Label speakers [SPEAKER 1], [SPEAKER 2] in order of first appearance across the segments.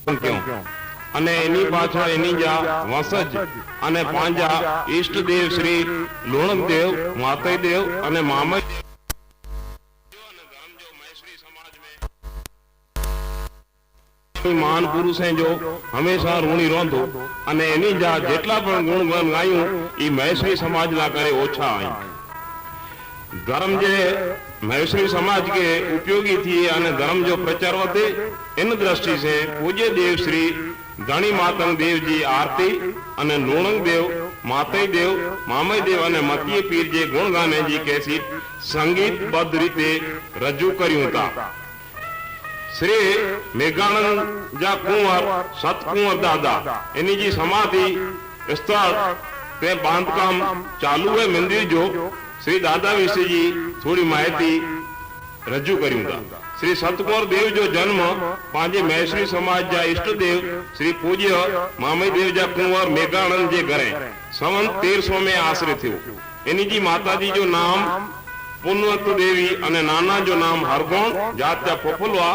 [SPEAKER 1] क्यों અને એની પાછળ એની જા વંશજ અને પાંજા ઈષ્ટદેવ શ્રી લુણકદેવ, માતૈદેવ અને મામૈદેવ महान पुरुष हैं जो हमेशा ऋणी रोंदो અને એની જા જેટલા પણ ગુણગાન ગાયું એ મહેશ્રી સમાજ ના કરે ઓછા आई धर्म जे महेश्वरी समाज के उपयोगी थी અને धर्म जो प्रचार होते इन दृष्टि से पूज्य देव श्री धणी मातंग देव जी आरती અને લુણંગ દેવ, માતૈ દેવ, મામૈ દેવ અને મતીય પીર જે ગુણ ગાને જી કેસી સંગીતબદ્ધ રીતે રજૂ કર્યું હતા. શ્રી મેઘાનંદ જા કુંવર સતકુંવર દાદા એની જી સમાધિ સ્થળ તે બાંધકામ ચાલુ है મંદિર जो श्री दादा विषय जी थोड़ी माहिती रजू करूं था. श्री सतकुंवर देव जो जन्म पांजे महेश्वरी समाज जा इष्ट देव श्री पूज्य मामई देव जा कुंवर मेघानंद जे घरे संवत 1300 में आश्रय थयो. एनी जी माताजी जो नाम पुनवत देवी अने नाना जो नाम हरगोण जात जा पोपलवा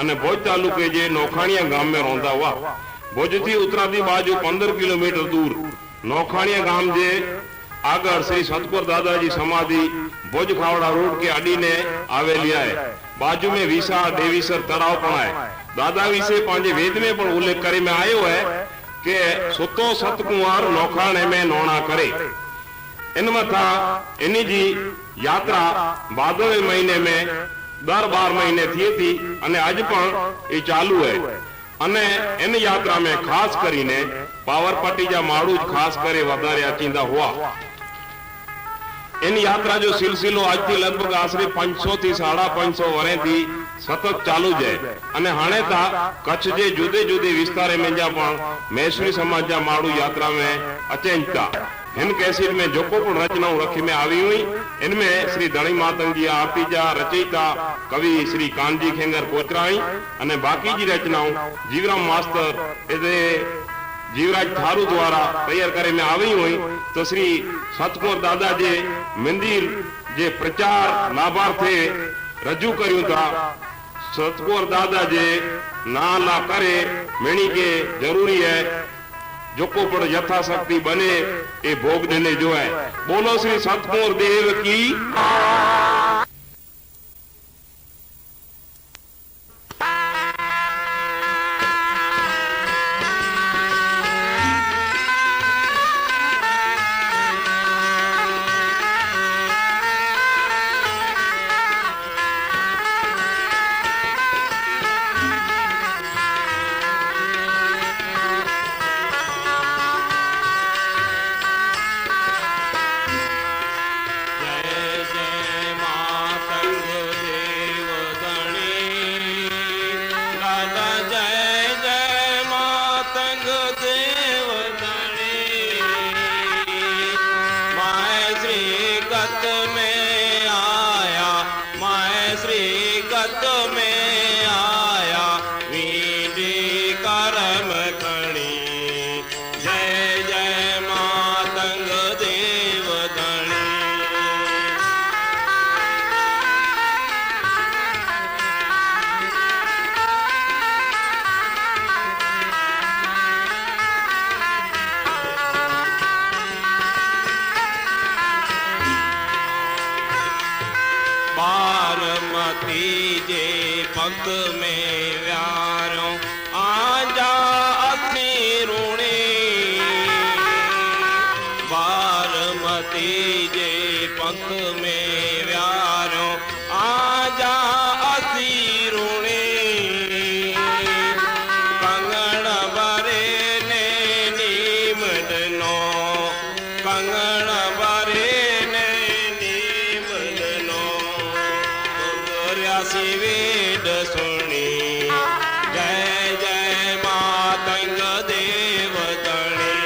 [SPEAKER 1] अने भोज तालुके जे नौखाणिया गाम में रोंदा हुआ. भोज थी उतराती बाजू 15 किलोमीटर दूर नौखाणिया गाम जे आगर श्री सतकुंवर दादाजी समाधि भोज खावड़ा रोड के अडी ने आवेली है. बाजू में विसा देवीसर तराव पण है. दादा विषे पांजे वेद में पण उल्लेख करे में आयो है कि सुतो सतकुंवर नौखाणे में नोना करे. इनमें था इन्हीं जी यात्रा भादरवे महीने में दर 12 महीने थी थी अने आज पण ये चालू है. अने इन यात्रा में खास करीने पावरपट्टी जा माड़ू खास करे वधारे अचींदा हुआ. इन यात्रा जो सिलसिलो आज थी लगभग आश्रे 500 थी 550 वरे थी सतत चालू है. अने हाणे ता कच्छ जे जुदे जुदे विस्तारे में जा पण महेश्वरी समाज जा माड़ू यात्रा में अचेंता. इन कैसेट में जोको पण रचनाओं रखी में आई हुई. इनमें श्री धणी मातंग जी आरती जा रचयिता कवि श्री कानजी खेंगर कोचराई अने बाकी जी रचनाओं जीवराम मास्टर ए जीवराज थारू द्वारा तैयार करे में आई हुई. तो श्री सतकुंवर दादा जे मंदिर जे प्रचार लाभार्थे रजू कर्યું था. सतकुंवर दादा जे नाला करे मेणी के जरूरी है जो को पण यथाशक्ति बने ए भोग देने जो है. बोलो श्री सतकुंवर देव की. पग में व्यारो आजा अपनी रूणी. बारमती जे पग में व्यारो आजा असी रूणी. कंगण भरे ने नीमडनो कंगण भरे ने नीमडनो गोरियासी वेद सुनी. जय जय मातंग देव धणी.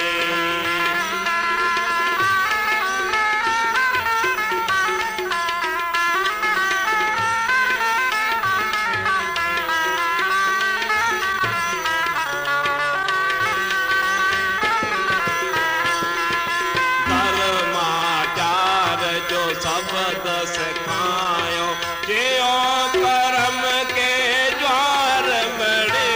[SPEAKER 1] धर्माचार जो शब्द सिखायो के कर्म के द्वार बड़े.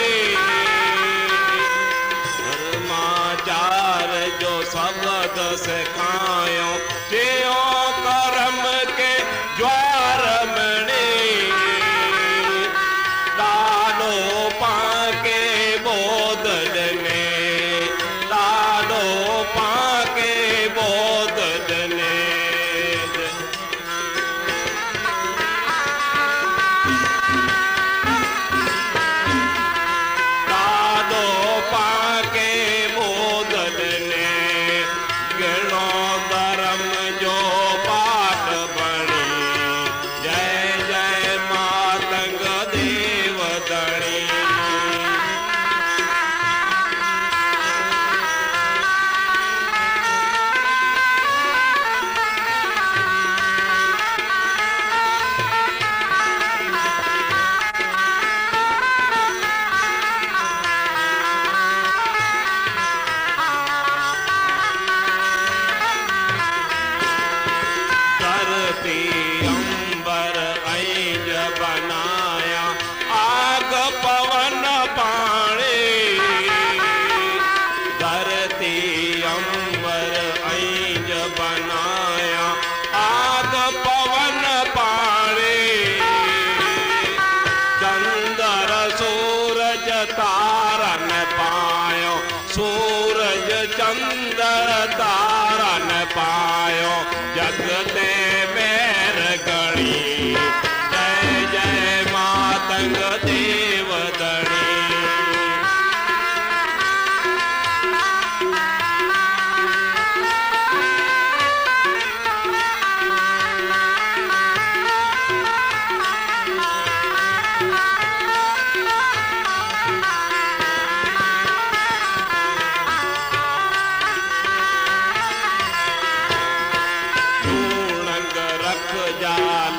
[SPEAKER 1] तारन पायो, सूरज चंद्र तारन पायो, जगते मेर गणी। जय जय मातंग देवदणी।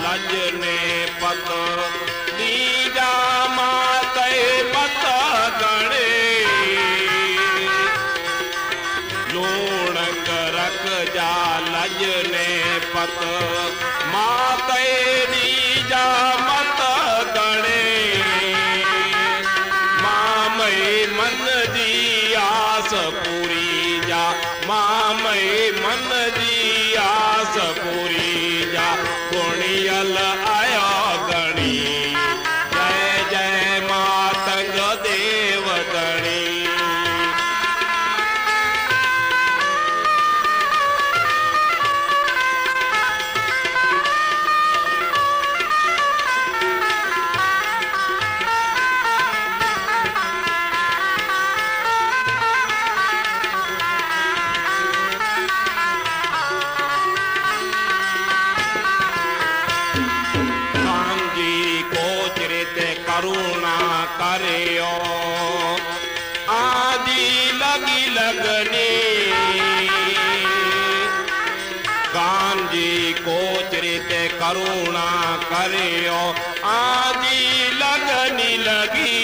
[SPEAKER 1] लजने पत दीजा माते पत गणे, लूणक रख जा लजने पत माते दीजा मत गणे। मामई मन दी आस पूरी जा, मामई मन दी आस पूरी जा, गुणियल आयो गणी। जय जय मातंग देवदणी। करुणा करियो आदि लगी लगनी, कांजी कोचरित करुणा करियो आदि लगनी लगी।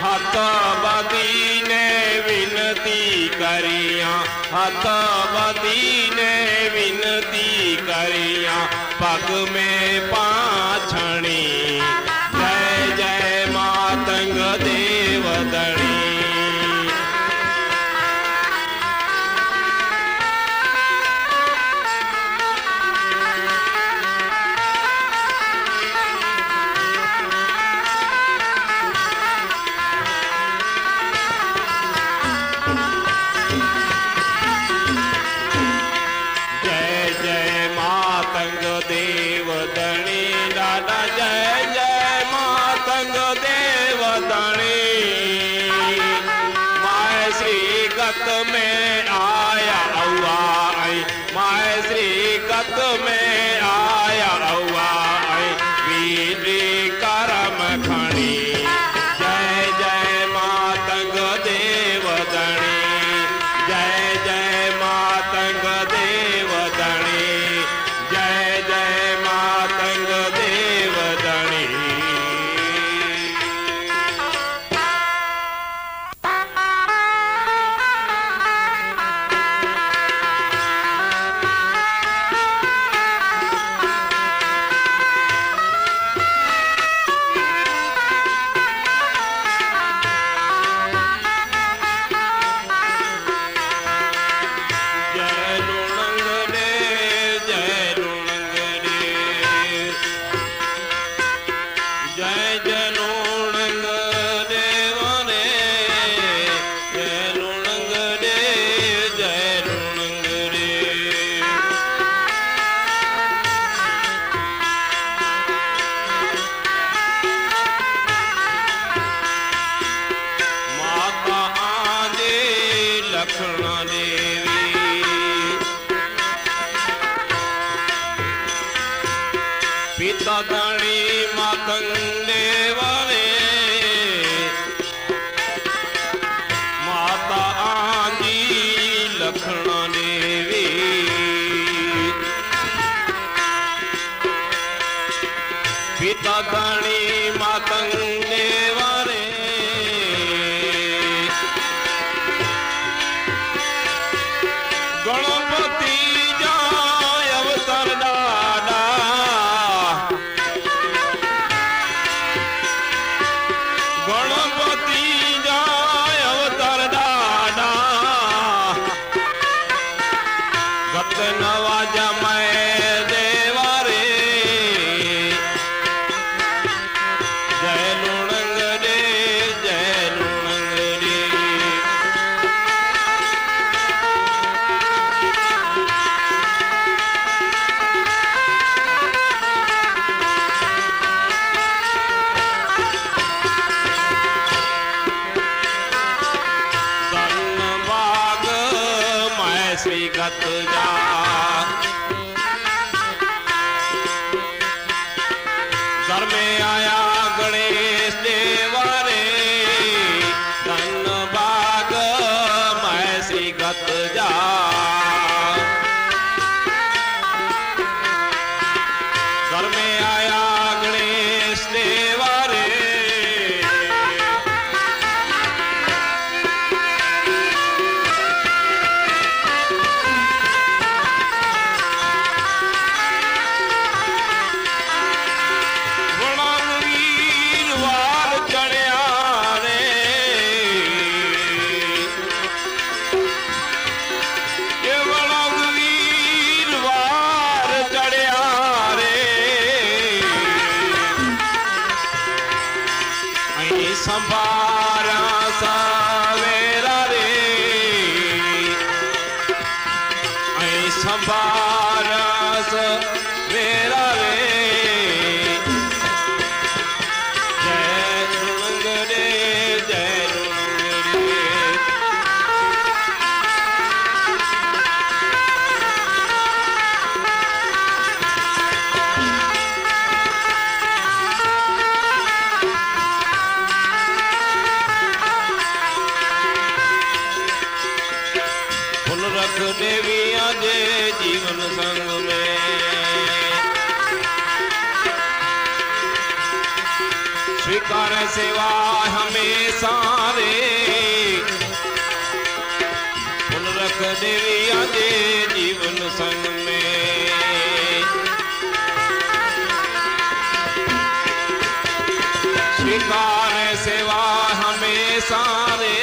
[SPEAKER 1] हथ बदी ने विनती करिया, हथ बदी ने विनती करिया, पग में पाछणी। जय जय मातंग देवदणी। जय जय मातंग देवदणी दादा, जय जय मातंग देवदणी। माय श्री गत में आया औआ आई, माय श्री गत में आया औआ आई, विधि करम खणी। जय जय मातंग देवदणी। जय जय मातंग देवदणी। जय जय मातंग देवदणी। लक्ष्मण देवी पिता धनी मातंग देवरे माता आंजी लक्ष्मण देवी पिता धनी मातंग देवरे गणपति जाय अवतार दादा गणपति जाय अवतार दादा गत नवाज मैं देवा रे जय
[SPEAKER 2] गत जा घर में आया गणेश देवारे धन बाग मैसी गत जा घर में आया गणेश देवारे संभारा सवेरा रे संभारा सवेरा रे जय रुंगड़े जय रुंगड़े देविया जे जीवन संग में स्वीकार सेवा हमेशा रे फुल रख देविया जे जीवन संग में स्वीकार सेवा हमेशा रे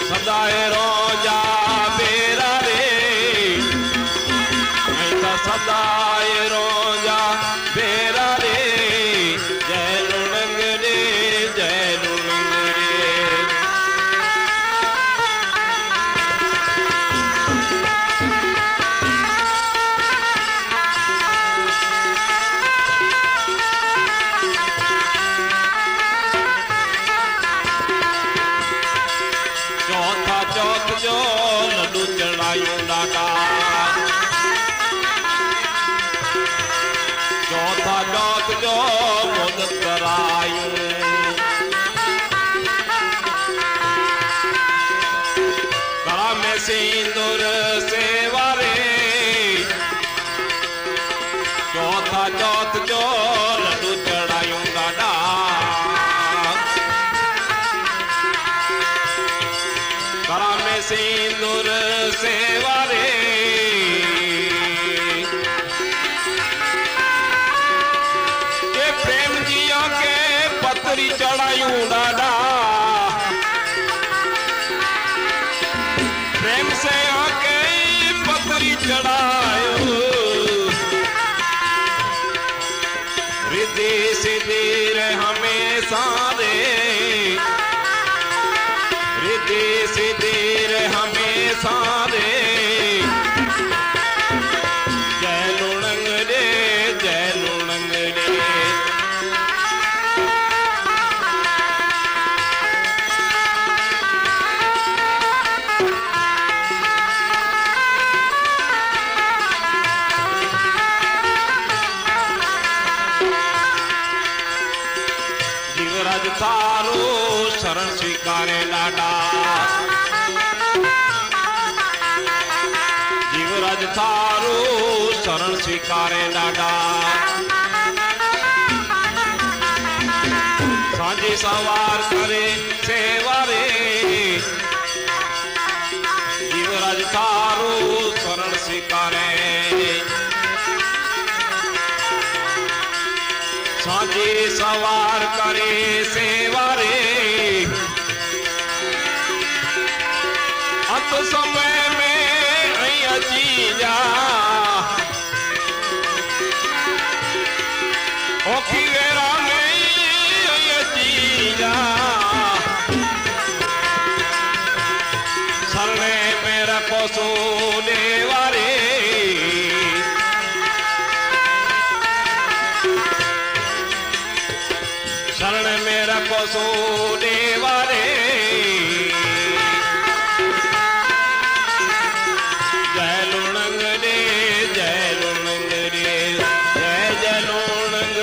[SPEAKER 2] सदाए रोजा बेरा रे ऐसा सदाए रोजा बेरा रे जय लुणंग रे जय लुणंग रे चौथा चौथ जो लड्डू चढ़ायूं डाका चौथा चौथ जो मोदक करायूं कड़ा में सिंदूर सेवा रे चौथा चौथ जो लड्डू चढ़ायूं डाका कड़ा में सिंदूर सेवा रे ये प्रेम जिया के पतरी चढ़ायूं दादा प्रेम से आके पतरी चढ़ायूं रिद्धि सिद्धि रे हमेशा रे रिद्धि सिद्धि रे हमेशा रे जय लुणंग रे जय लुणंग रे जीवराज थारो शरण स्वीकारे लाडा जीवराज थारो शरण स्वीकारे लाडा सांझे सवार करे सेवा रे जीवराज थारो शरण स्वीकारे सांझे सवार करे सेवा रे अंत समय में अची जा ओखी वेरा में अची जा सो देवा रे जय लुणंग रे जय लुणंग रे जय जय लुणंग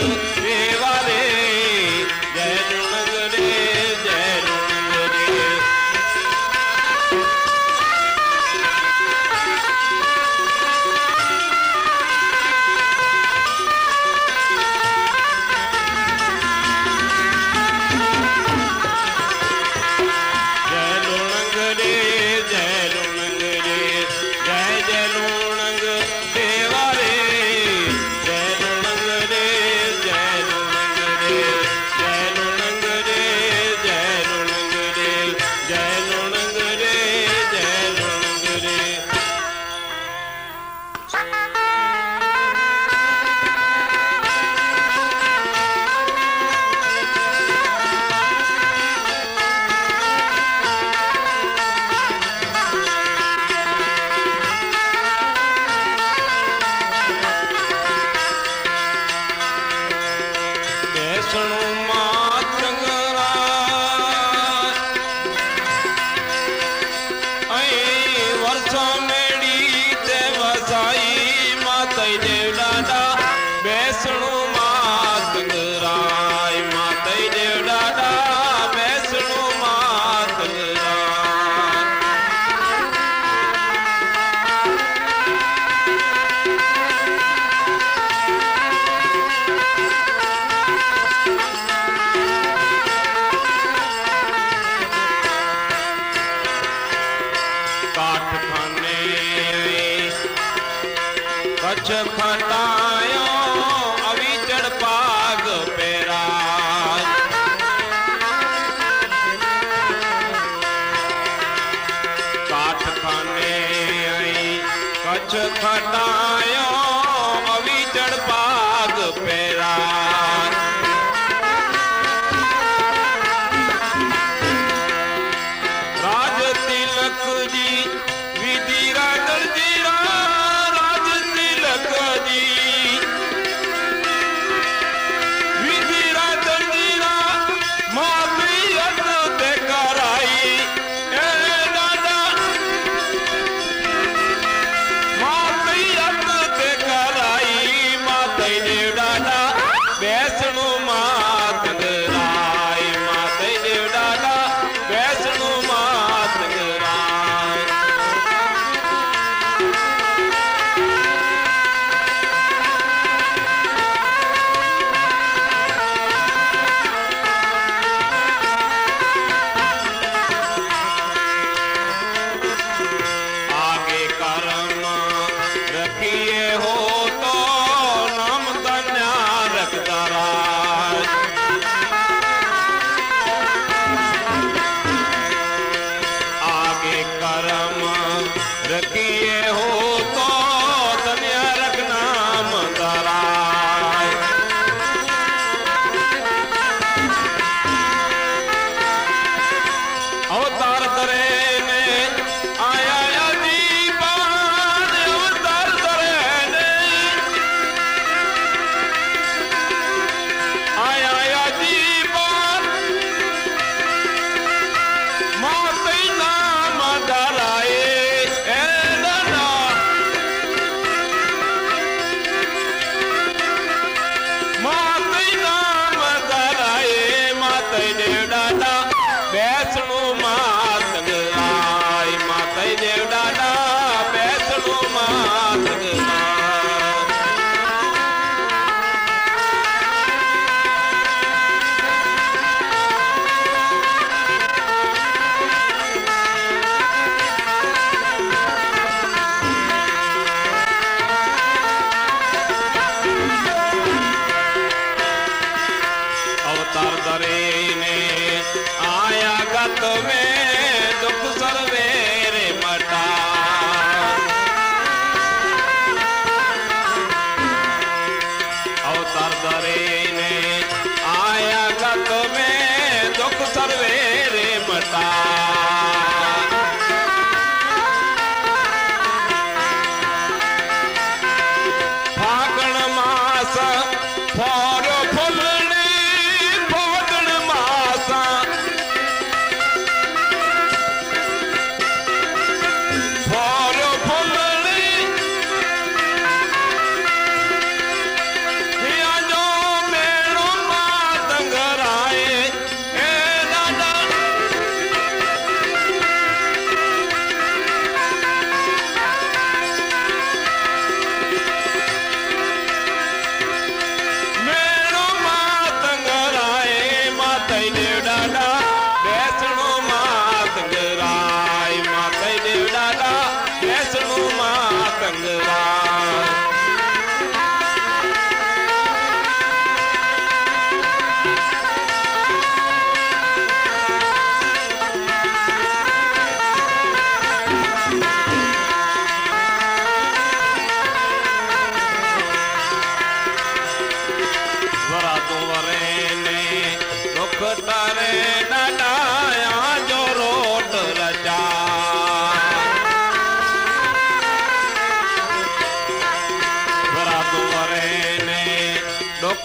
[SPEAKER 2] देवा रे जय लुणंग रे जय लुणंग रे कच्छ खटायो अविचड़ पाग पेरा काठ खाने आई कच्छ खटायो अविचड़ पाग पेरा राज तिलक जी विधि राजर जी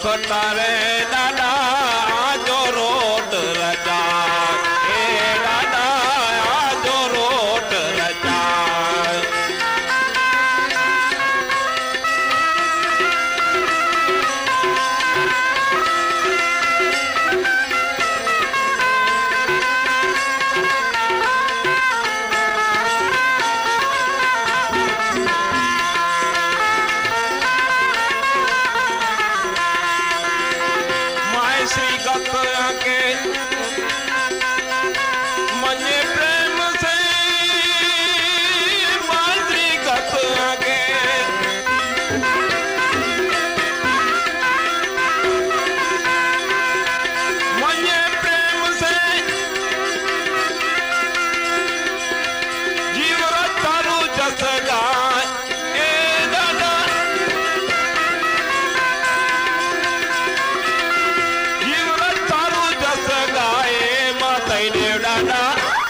[SPEAKER 2] તારે દાદા જો રોટ રચાય એ દાદા જો રોટ રચાય श्री गत के मने प्रेम से श्री गत के मने प्रेम से जीव तारू जस गाय ए दादा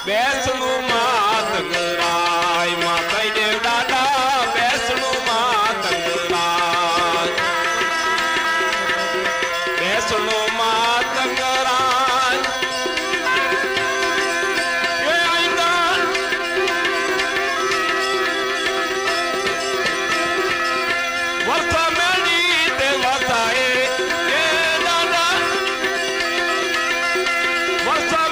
[SPEAKER 2] બેસણું માતંગરાય માતા દેવ દાદા બેસણું માતંગરાય બેસણું માતંગરાય એ આઈના વર્ષા મેડી તે વસાએ એ દાદા વર્ષા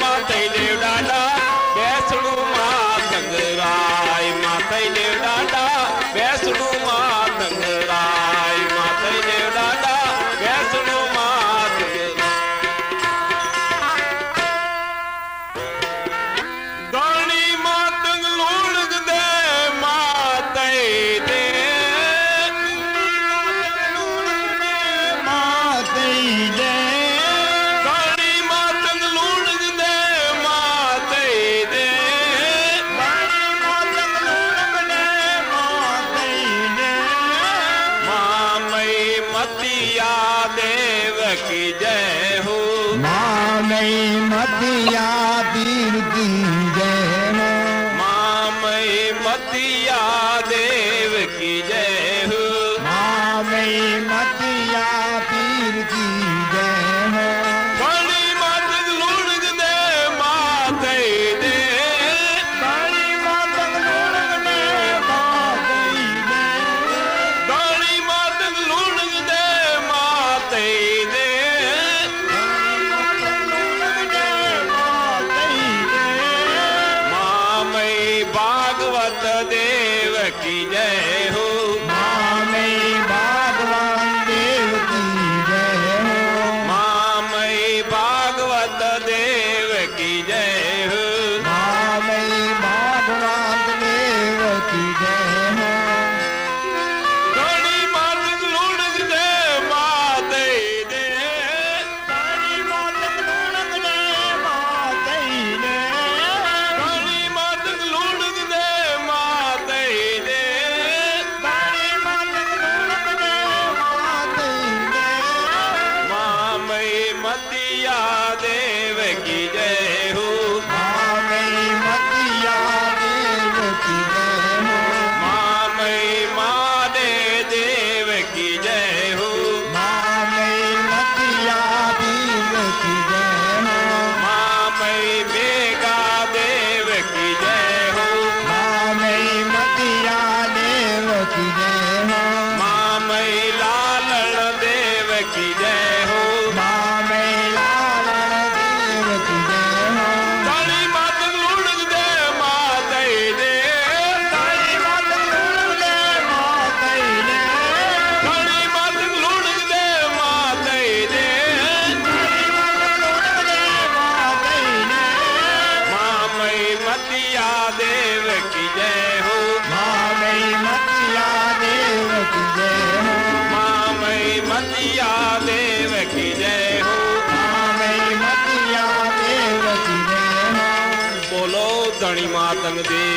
[SPEAKER 2] માતા દેવ દાદા બેસણું માતંગરાય માતા દેવ દાદા બેસણું માતંગરાય માતા દેવ દાદા બેસણું માતંગરાય ગણી માતંગ લોણગ દે માતા દે देव की जय हो
[SPEAKER 3] मामई मतिया पीर की जय हो
[SPEAKER 2] मामई मतिया देव की जय हो
[SPEAKER 3] मामई मतिया पीर की जय हो
[SPEAKER 2] बड़ी मत लुढ़ दे माते दे
[SPEAKER 3] बड़ी मत लुढ़ दे माते दे
[SPEAKER 2] बड़ी मत लुढ़ दे माते दे भागवत देव की जय हो
[SPEAKER 3] मामई भगवान देव की जय हो
[SPEAKER 2] मामई भागवत देव की जय हो
[SPEAKER 3] मामई भगवान देव की जय हो
[SPEAKER 2] घणी मत लुढ़ दे माते दे
[SPEAKER 3] घणी मत लुढ़ दे माते दे
[SPEAKER 2] घणी मत लुढ़ दे माते दे
[SPEAKER 3] घणी मत लुढ़ दे माते दे
[SPEAKER 2] मामई मतिया देव की जय हो
[SPEAKER 3] मामई मतिया देव की जय हो
[SPEAKER 2] मामई मादे देव की जय हो
[SPEAKER 3] मामई मतिया देव की जय हो
[SPEAKER 2] मामई मेघा देव की जय हो
[SPEAKER 3] मामई मतिया देव की जय हो
[SPEAKER 2] मामई लालण देव की जय हो
[SPEAKER 3] मामई लालन देव की जय हो
[SPEAKER 2] काली मत लुढ़ दे माते दे
[SPEAKER 3] काली मत लुढ़ दे माते दे
[SPEAKER 2] काली मत लुढ़ दे माते दे
[SPEAKER 3] काली मत लुढ़ दे माते दे
[SPEAKER 2] मामई मतिया देव की जय हो
[SPEAKER 3] मामई मतिया देव की जय हो
[SPEAKER 2] मामई मतिया देव की जय हो
[SPEAKER 3] मामई मतिया देव की जय हो
[SPEAKER 2] बोलो धनी मातंग देव